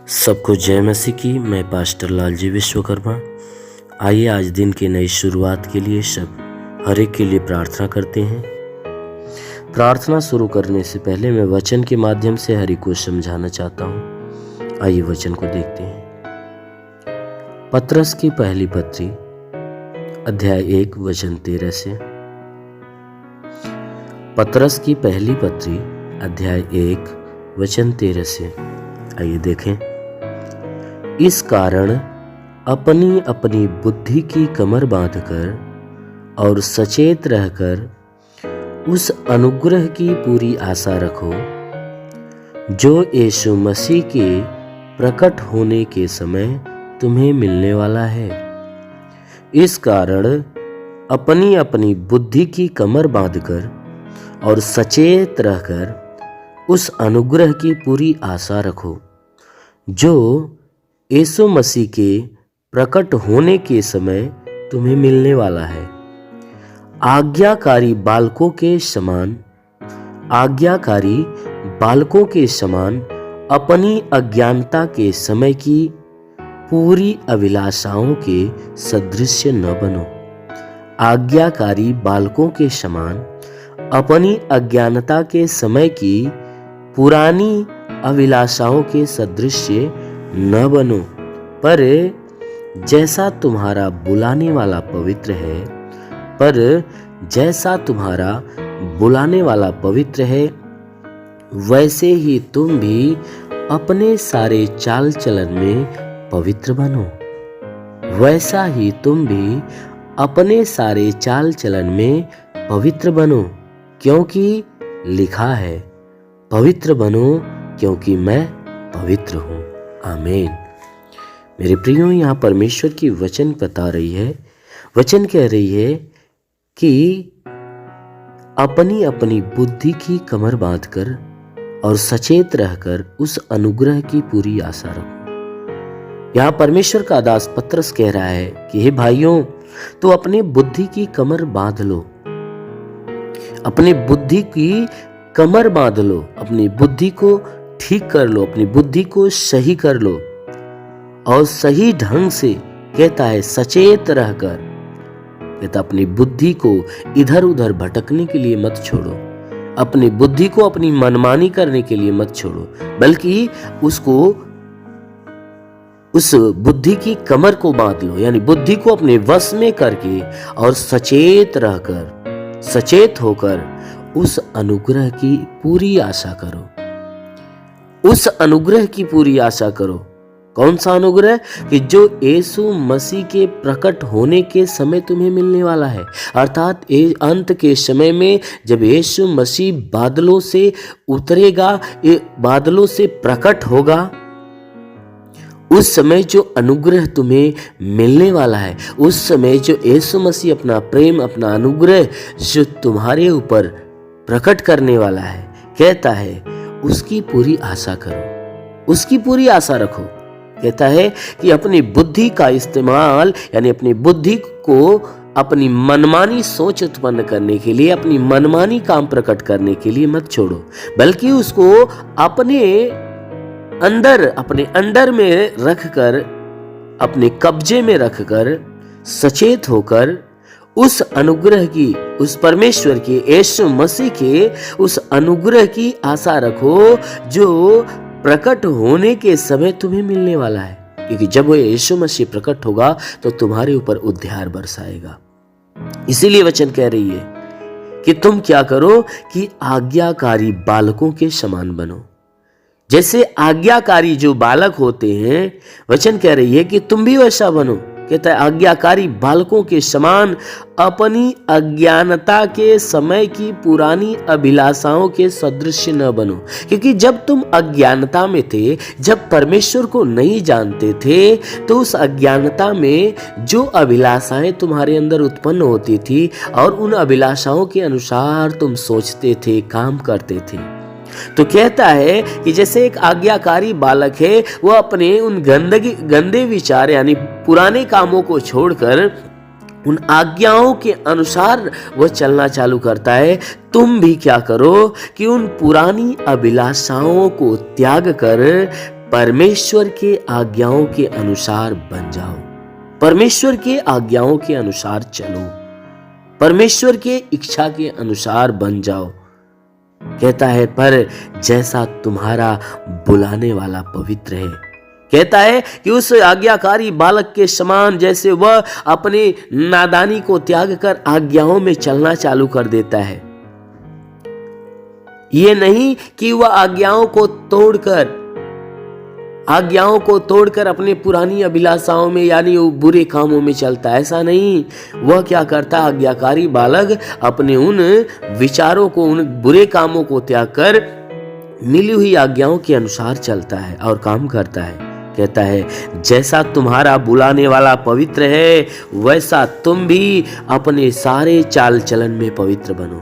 सबको जय मसीह की। मैं पास्टर लालजी विश्वकर्मा। आइए आज दिन की नई शुरुआत के लिए सब हर एक के लिए प्रार्थना करते हैं। प्रार्थना शुरू करने से पहले मैं वचन के माध्यम से हर एक को समझाना चाहता हूँ। आइए वचन को देखते हैं। पतरस की पहली पत्री अध्याय 1 वचन 13 से। पतरस की पहली पत्री अध्याय 1 वचन 13 से। आइए देखें। इस कारण अपनी अपनी बुद्धि की कमर बांधकर और सचेत रहकर उस अनुग्रह की पूरी आशा रखो जो यीशु मसीह के प्रकट होने के समय तुम्हें मिलने वाला है। इस कारण अपनी अपनी बुद्धि की कमर बांधकर और सचेत रहकर उस अनुग्रह की पूरी आशा रखो जो यीशु मसीह के प्रकट होने के समय तुम्हें मिलने वाला है। आज्ञाकारी बालकों के समान अपनी अज्ञानता के समय की पूरी अभिलाषाओं के सदृश न बनो। आज्ञाकारी बालकों के समान अपनी अज्ञानता के समय की पुरानी अभिलाषाओं के सदृश न बनो, पर जैसा तुम्हारा बुलाने वाला पवित्र है वैसे ही तुम भी अपने सारे चाल चलन में पवित्र बनो। क्योंकि लिखा है, पवित्र बनो क्योंकि मैं पवित्र हूँ। आमीन। मेरे प्रियो, यहाँ परमेश्वर की वचन बता रही है, वचन कह रही है कि अपनी अपनी बुद्धि की कमर बांधकर और सचेत रहकर उस अनुग्रह की पूरी आशा रखो। यहाँ परमेश्वर का दास पतरस कह रहा है कि हे भाइयों, तो अपनी बुद्धि की कमर बांध लो, अपनी बुद्धि की कमर बांध लो, अपनी बुद्धि को ठीक कर लो, अपनी बुद्धि को सही कर लो और सही ढंग से कहता है सचेत रहकर, कहता अपनी बुद्धि को इधर उधर भटकने के लिए मत छोड़ो, अपनी बुद्धि को अपनी मनमानी करने के लिए मत छोड़ो, बल्कि उस बुद्धि की कमर को बांध लो, यानी बुद्धि को अपने वश में करके और सचेत होकर उस अनुग्रह की पूरी आशा करो। उस अनुग्रह की पूरी आशा करो। कौन सा अनुग्रह? कि जो यीशु मसीह के प्रकट होने के समय तुम्हें मिलने वाला है। अर्थात अंत के समय में जब यीशु मसीह बादलों से उतरेगा, बादलों से प्रकट होगा, उस समय जो अनुग्रह तुम्हें मिलने वाला है, उस समय जो यीशु मसीह अपना प्रेम, अपना अनुग्रह जो तुम्हारे ऊपर प्रकट करने वाला है, कहता है उसकी पूरी आशा करो, उसकी पूरी आशा रखो। कहता है कि अपनी बुद्धि का इस्तेमाल, यानी अपनी बुद्धि को अपनी मनमानी सोच उत्पन्न करने के लिए, अपनी मनमानी काम प्रकट करने के लिए मत छोड़ो, बल्कि उसको अपने अंडर में रखकर, अपने कब्जे में रखकर, सचेत होकर उस अनुग्रह की, उस परमेश्वर की, यीशु मसीह के उस अनुग्रह की आशा रखो जो प्रकट होने के समय तुम्हें मिलने वाला है। क्योंकि जब वो यीशु मसीह प्रकट होगा तो तुम्हारे ऊपर उद्धार बरसाएगा। इसीलिए वचन कह रही है कि तुम क्या करो कि आज्ञाकारी बालकों के समान बनो। जैसे आज्ञाकारी जो बालक होते हैं, वचन कह रही है कि तुम भी वैसा बनो। कहता है आज्ञाकारी बालकों के समान अपनी अज्ञानता के समय की पुरानी अभिलाषाओं के सदृश न बनो। क्योंकि जब तुम अज्ञानता में थे, जब परमेश्वर को नहीं जानते थे, तो उस अज्ञानता में जो अभिलाषाएं तुम्हारे अंदर उत्पन्न होती थी और उन अभिलाषाओं के अनुसार तुम सोचते थे, काम करते थे। तो कहता है कि जैसे एक आज्ञाकारी बालक है, वो अपने उन गंदे विचार यानी पुराने कामों को छोड़कर उन आज्ञाओं के अनुसार वह चलना चालू करता है। तुम भी क्या करो कि उन पुरानी अभिलाषाओं को त्याग कर परमेश्वर के आज्ञाओं के अनुसार बन जाओ, परमेश्वर के आज्ञाओं के अनुसार चलो, परमेश्वर के इच्छा के अनुसार बन जाओ। कहता है पर जैसा तुम्हारा बुलाने वाला पवित्र है। कहता है कि उस आज्ञाकारी बालक के समान जैसे वह अपनी नादानी को त्याग कर आज्ञाओं में चलना चालू कर देता है। ये नहीं कि वह आज्ञाओं को तोड़कर अपने पुरानी अभिलाषाओं में यानी बुरे कामों में चलता है, ऐसा नहीं। वह क्या करता है, आज्ञाकारी बालक अपने उन विचारों को, उन बुरे कामों को त्याग कर मिली हुई आज्ञाओं के अनुसार चलता है और काम करता है। कहता है जैसा तुम्हारा बुलाने वाला पवित्र है वैसा तुम भी अपने सारे चाल चलन में पवित्र बनो,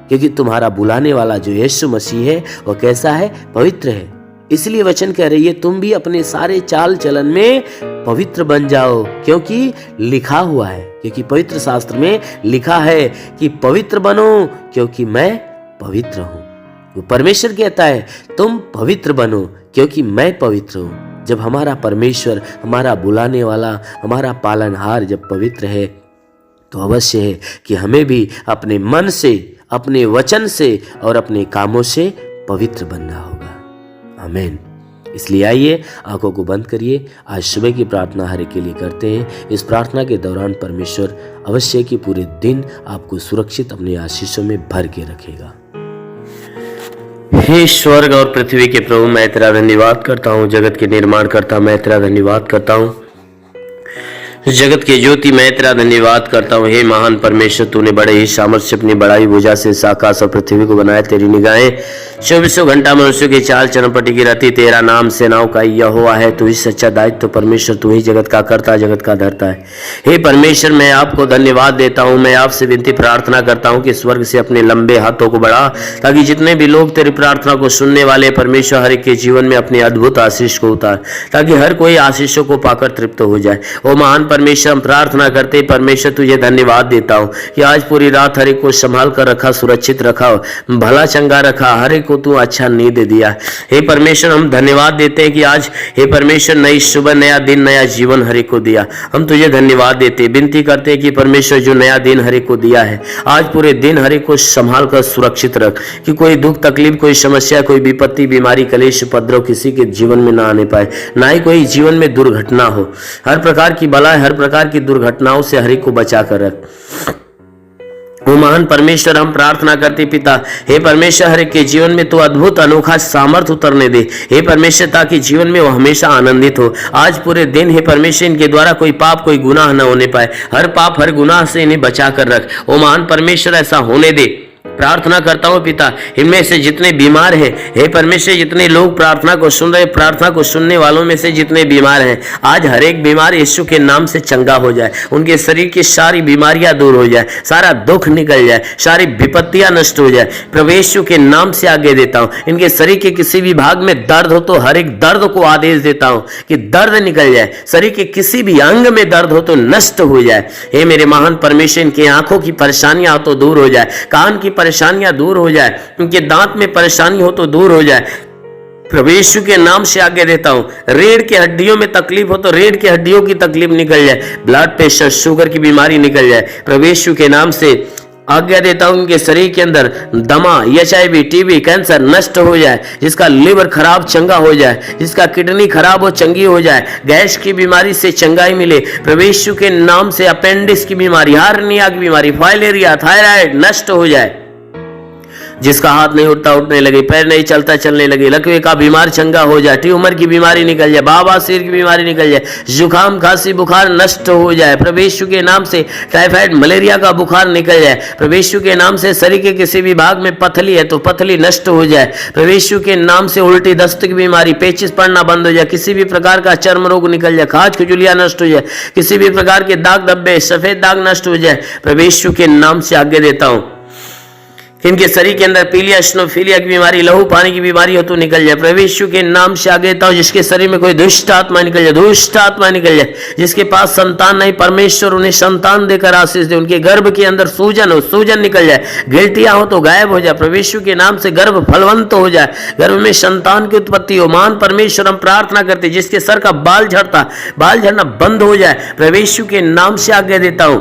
क्योंकि तुम्हारा बुलाने वाला जो यीशु मसीह है वह कैसा है, पवित्र है। इसलिए वचन कह रही है तुम भी अपने सारे चाल चलन में पवित्र बन जाओ, क्योंकि लिखा हुआ है, क्योंकि पवित्र शास्त्र में लिखा है कि पवित्र बनो क्योंकि मैं पवित्र हूं। वो परमेश्वर कहता है तुम पवित्र बनो क्योंकि मैं पवित्र हूं। जब हमारा परमेश्वर, हमारा बुलाने वाला, हमारा पालनहार जब पवित्र है तो अवश्य है कि हमें भी अपने मन से, अपने वचन से और अपने कामों से पवित्र बनना होगा। आमीन। इसलिए आइए आंखों को बंद करिए, आज सुबह की प्रार्थना हर एक के लिए करते हैं। इस प्रार्थना के दौरान परमेश्वर अवश्य कि पूरे दिन आपको सुरक्षित अपने आशीषों में भर के रखेगा। हे स्वर्ग और पृथ्वी के प्रभु, मैं तेरा धन्यवाद करता हूँ। जगत के निर्माण करता मैं तेरा धन्यवाद करता हूँ। जगत के ज्योति मैं तेरा धन्यवाद करता हूँ। हे महान परमेश्वर, तूने बड़े ही सामर्थ्य से अपनी बड़ाई भुजा से आकाश और पृथ्वी को बनाया। तेरी निगाहें 24 घंटा मनुष्य के चाल चरपटी की रहती। तेरा नाम सेनाओं का यहोवा है। तू ही सच्चा दायित्व परमेश्वर, तू ही जगत का करता, जगत का धरता है। हे परमेश्वर, मैं आपको धन्यवाद देता हूँ। मैं आपसे विनती प्रार्थना करता हूँ कि स्वर्ग से अपने लंबे हाथों को बढ़ा, ताकि जितने भी लोग तेरी प्रार्थना को सुनने वाले परमेश्वर हर एक के जीवन में अपनी अद्भुत आशीष को उतार, ताकि हर कोई आशीषों को पाकर तृप्त हो जाए। ओ महान परमेश्वर, हम प्रार्थना करते परमेश्वर तुझे धन्यवाद देता हूँ कि आज पूरी रात हर एक को संभाल कर रखा, सुरक्षित रखा, भला चंगा रखा, हर एक को तू अच्छा नींद दिया। हे परमेश्वर, हम धन्यवाद देते हैं कि आज हे परमेश्वर नई सुबह, नया दिन, नया जीवन हर एक को दिया। हम तुझे धन्यवाद देते, विनती करते हैं कि परमेश्वर जो नया दिन हर एक को दिया है, आज पूरे दिन हर एक को संभाल कर सुरक्षित रख, कि कोई दुख तकलीफ, कोई समस्या, कोई विपत्ति, बीमारी, कलेश, उपद्रव किसी के जीवन में ना आने पाए, ना ही कोई जीवन में दुर्घटना हो। हर प्रकार की बला, हर प्रकार की दुर्घटनाओं से हर एक को बचा कर रख। ओ महान परमेश्वर, हम प्रार्थना करते पिता, हे परमेश्वर हर एक के जीवन में तो अद्भुत अनोखा सामर्थ्य उतरने दे हे परमेश्वर, ताकि जीवन में वो हमेशा आनंदित हो। आज पूरे दिन हे परमेश्वर इनके द्वारा कोई पाप, कोई गुनाह न होने पाए। हर पाप, हर गुनाह से इन्हें बचा कर रख। ओ महान परमेश्वर, ऐसा होने दे। प्रार्थना करता हूँ पिता, इनमें से जितने बीमार हैं हे परमेश्वर, जितने लोग प्रार्थना को सुन रहे, प्रार्थना को सुनने वालों में से जितने बीमार हैं, आज हर एक बीमार यीशु के नाम से चंगा हो जाए। उनके शरीर की सारी बीमारियां दूर हो जाए, सारा दुख निकल जाए, सारी विपत्तियां नष्ट हो जाए। प्रभु यीशु के नाम से आगे देता हूँ। इनके शरीर के किसी भी भाग में दर्द हो तो हर एक दर्द को आदेश देता हूँ कि दर्द निकल जाए। शरीर के किसी भी अंग में दर्द हो तो नष्ट हो जाए। हे मेरे महान परमेश्वर, इनकी आंखों की परेशानियां हो तो दूर हो जाए, कान की परेशानियां दूर हो जाए, उनके दांत में परेशानी हो तो दूर हो जाए। प्रभु यीशु के नाम से आगे देता हूं। रीढ़ की हड्डियों में तकलीफ हो तो रीढ़ की हड्डियों की तकलीफ निकल जाए, ब्लड प्रेशर, शुगर की बीमारी निकल जाए। प्रभु यीशु के नाम से आज्ञा देता हूं, उनके शरीर के अंदर दमा, HIV, TB, कैंसर नष्ट हो जाए। जिसका लिवर खराब चंगा हो जाए, जिसका किडनी खराब हो चंगी हो जाए, गैस की बीमारी से चंगाई मिले। प्रभु यीशु के नाम से अपेंडिक्स की बीमारी, हार्निया की बीमारी, फाइलेरिया, थायराइड नष्ट हो जाए। जिसका हाथ नहीं उठता उठने लगे, पैर नहीं चलता चलने लगे, लकवे का बीमार चंगा हो जाए, ट्यूमर की बीमारी निकल जाए, बवासीर की बीमारी निकल जाए, जुकाम, खांसी, बुखार नष्ट हो जाए। प्रभु यीशु के नाम से टाइफाइड, मलेरिया का बुखार निकल जाए। प्रभु यीशु के नाम से शरीर के किसी भी भाग में पथली है तो पथली नष्ट हो जाए। प्रभु यीशु के नाम से उल्टी, दस्त की बीमारी, पेचिस पड़ना बंद हो जाए, किसी भी प्रकार का चर्म रोग निकल जाए, खाज खुजलियां नष्ट हो जाए, किसी भी प्रकार के दाग धब्बे, सफेद दाग नष्ट हो जाए। प्रभु यीशु के नाम से आगे देता हूं इनके शरीर के अंदर पीलिया, स्नोफीलिया की बीमारी, लहू पानी की बीमारी हो तो निकल जाए प्रभु यीशु के नाम से। आगे देता हूं जिसके शरीर में कोई दुष्ट आत्मा निकल जाए, दुष्ट आत्मा निकल जाए। जिसके पास संतान नहीं, परमेश्वर उन्हें संतान देकर आशीष दे। उनके गर्भ के अंदर सूजन हो, सूजन निकल जाए। गिल्टियां हो तो गायब हो जाए प्रभु यीशु के नाम से। गर्भ फलवंत हो जाए, गर्भ में संतान की उत्पत्ति हो। महान परमेश्वर हम प्रार्थना करते जिसके सर का बाल झड़ना बंद हो जाए प्रभु यीशु के नाम से। आज्ञा देता हूं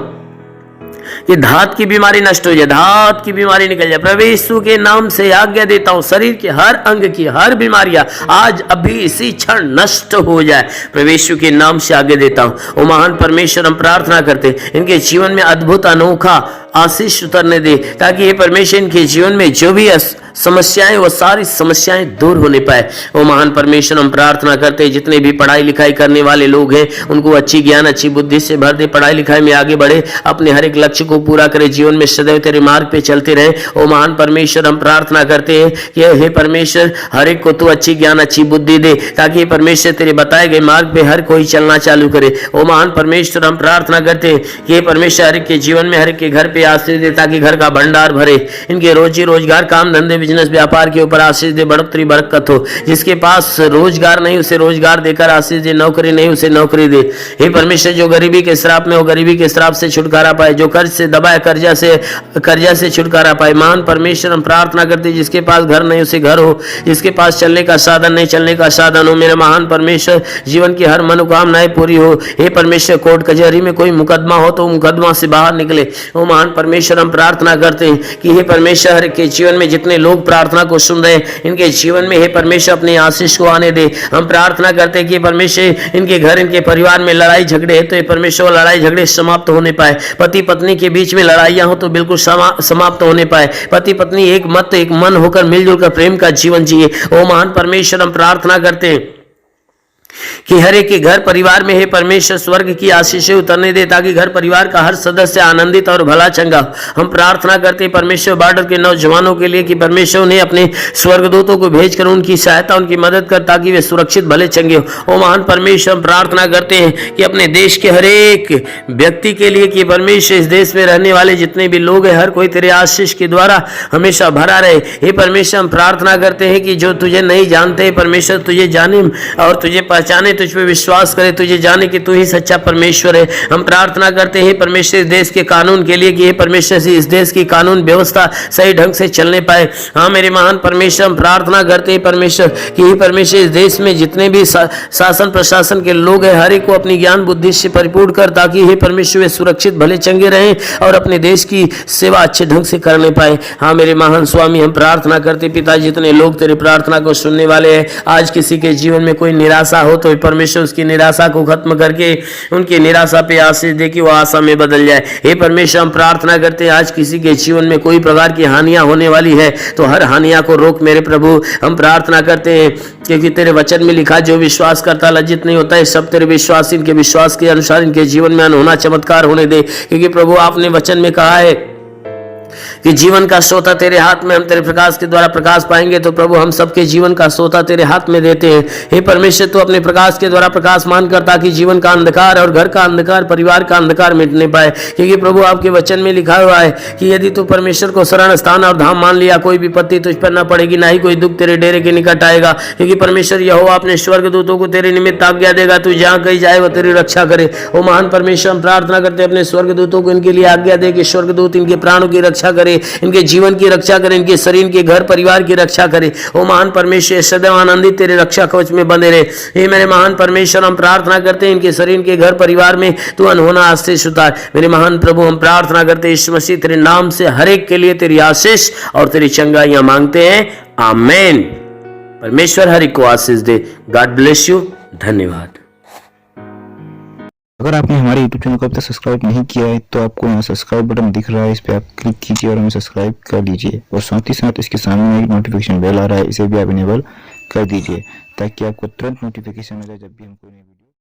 कि धात की बीमारी नष्ट हो जाए, धात की बीमारी निकल जाए प्रभु यीशु के नाम से। आज्ञा देता हूं शरीर के हर अंग की हर बीमारियां आज अभी इसी क्षण नष्ट हो जाए प्रभु यीशु के नाम से। आज्ञा देता हूं। ओ महान परमेश्वर हम प्रार्थना करते इनके जीवन में अद्भुत अनोखा आशीष उतरने दे, ताकि ये परमेश्वर इनके जीवन में जो भी समस्याएं वो सारी समस्याएं दूर होने पाए। वो महान परमेश्वर हम प्रार्थना करते हैं जितने भी पढ़ाई लिखाई करने वाले लोग हैं उनको अच्छी ज्ञान अच्छी बुद्धि से भर दे, पढ़ाई लिखाई में आगे बढ़े, अपने हर एक लक्ष्य को पूरा करे, जीवन में सदैव तेरे मार्ग पे चलते रहे। वो महान परमेश्वर हम प्रार्थना करते हैं कि हे परमेश्वर हर एक को तू अच्छी ज्ञान अच्छी बुद्धि दे, ताकि परमेश्वर तेरे बताए गए मार्ग पे हर कोई चलना चालू करे। वो महान परमेश्वर हम प्रार्थना करते हैं कि परमेश्वर हर एक के जीवन में हर एक के घर पे आशीष दे, ताकि घर का भंडार भरे। इनके रोजी रोजगार काम धंधे बिजनेस व्यापार के ऊपर आशीष दे, बढ़ोतरी बरकत हो। जिसके पास रोजगार नहीं उसे रोजगार देकर आशीष दे, नौकरी नहीं उसे नौकरी दे। हे परमेश्वर जो गरीबी के श्राप में हो गरीबी के श्राप से छुटकारा पाए, जो कर्ज से दबाए कर्जा से छुटकारा पाए। महान परमेश्वर हम प्रार्थना करते जिसके पास घर नहीं उसे घर हो, जिसके पास चलने का साधन नहीं चलने का साधन हो। मेरे महान परमेश्वर जीवन की हर मनोकामनाएं पूरी हो। हे परमेश्वर कोर्ट कचहरी में कोई मुकदमा हो तो मुकदमा से बाहर निकले। वो महान परमेश्वर हम प्रार्थना करते हैं कि हे परमेश्वर के जीवन में जितने लोग प्रार्थना को सुन रहे इनके जीवन में हे परमेश्वर अपने आशीष को आने दे। हम प्रार्थना करते हैं कि परमेश्वर इनके घर इनके परिवार में लड़ाई झगड़े है तो ये परमेश्वर लड़ाई झगड़े समाप्त होने पाए। पति पत्नी के बीच में लड़ाइयां हो तो बिल्कुल समाप्त होने पाए। पति पत्नी एक मत एक मन होकर मिलजुल कर प्रेम का जीवन जिए। ओ महान परमेश्वर हम प्रार्थना करते हैं कि हर एक के घर परिवार में हे परमेश्वर स्वर्ग की आशीषें उतरने दे, ताकि घर परिवार का हर सदस्य आनंदित और भला चंगा। हम प्रार्थना करते हैं परमेश्वर बॉर्डर के नौजवानों के लिए कि परमेश्वर उन्हें अपने स्वर्गदूतों को भेजकर उनकी सहायता उनकी मदद कर, ताकि वे सुरक्षित भले चंगे हो। ओ महान परमेश्वर हम प्रार्थना करते हैं कि अपने देश के हर एक व्यक्ति के लिए कि परमेश्वर इस देश में रहने वाले जितने भी लोग हैं हर कोई तेरे आशीष के द्वारा हमेशा भरा रहे। हे परमेश्वर हम प्रार्थना करते हैं कि जो तुझे नहीं जानते परमेश्वर तुझे जाने और तुझे पहचाने, तुझ पे विश्वास करे, तुझे जाने कि तू ही सच्चा परमेश्वर है। हम प्रार्थना करते हैं परमेश्वर इस देश के कानून के लिए कि हे परमेश्वर से इस देश की कानून व्यवस्था सही ढंग से चलने पाए। हाँ मेरे महान परमेश्वर हम प्रार्थना करते हैं परमेश्वर कि हे परमेश्वर इस देश में जितने भी शासन प्रशासन के लोग हैं हर एक को अपनी ज्ञान बुद्धि से परिपूर्ण कर, ताकि हे परमेश्वर वे सुरक्षित भले चंगे रहें और अपने देश की सेवा अच्छे ढंग से करने पाए। हाँ मेरे महान स्वामी हम प्रार्थना करते पिता जितने लोग तेरी प्रार्थना को सुनने वाले हैं, आज किसी के जीवन में कोई निराशा हो तो परमेश्वर उसकी निराशा को खत्म करके उनकी निराशा पे आशीष दे कि वो आशा में बदल जाए। हे परमेश्वर हम प्रार्थना करते हैं आज किसी के जीवन में कोई प्रकार की हानियां होने वाली है तो हर हानियां को रोक मेरे प्रभु। हम प्रार्थना करते हैं क्योंकि तेरे वचन में लिखा जो विश्वास करता लज्जित नहीं होता है, सब तेरे विश्वास इनके विश्वास के अनुसार इनके जीवन में अनहोना चमत्कार होने दे। क्योंकि प्रभु आपने वचन में कहा है कि जीवन का सोता तेरे हाथ में, हम तेरे प्रकाश के द्वारा प्रकाश पाएंगे। तो प्रभु हम सबके जीवन का सोता तेरे हाथ में देते हैं। हे परमेश्वर तू अपने प्रकाश के द्वारा प्रकाश मान कर, ताकि जीवन का अंधकार और घर का अंधकार परिवार का अंधकार मिटने पाए। क्योंकि प्रभु आपके वचन में लिखा हुआ है कि यदि तू परमेश्वर को शरण स्थान और धाम मान लिया कोई विपत्ति तुझ पर न पड़ेगी, ना ही कोई दुख तेरे डेरे के निकट आएगा। क्योंकि परमेश्वर यहोवा अपने स्वर्गदूतों को तेरे निमित्त आज्ञा देगा, तू जहाँ कहीं जाए वह तेरी रक्षा करे। ओ महान परमेश्वर हम प्रार्थना करते अपने स्वर्गदूतों को इनके लिए आज्ञा दे कि स्वर्गदूत इनके प्राणों की रक्षा करे, इनके जीवन की रक्षा करे, इनके शरीर के घर परिवार की रक्षा करे। ओ महान परमेश्वर सदैव आनंदित तेरे रक्षा कवच में बंधे रहे। हे मेरे महान परमेश्वर हम प्रार्थना करते हैं इनके शरीर के घर परिवार में तू अनहोना आशीष उतार। मेरे महान प्रभु हम प्रार्थना करते हैं यीशु मसीह तेरे नाम से हर एक के लिए तेरी आशीष और तेरी चंगाइयां मांगते हैं, आमेन। परमेश्वर हर एक को आशीष दे। God bless you. धन्यवाद। अगर आपने हमारे YouTube चैनल को अब तक सब्सक्राइब नहीं किया है तो आपको यहाँ सब्सक्राइब बटन दिख रहा है, इस पर आप क्लिक कीजिए और हमें सब्सक्राइब कर लीजिए। और साथ ही साथ इसके सामने एक नोटिफिकेशन बेल आ रहा है, इसे भी आप इनेबल कर दीजिए ताकि आपको तुरंत नोटिफिकेशन मिले जब भी हम कोई नई वीडियो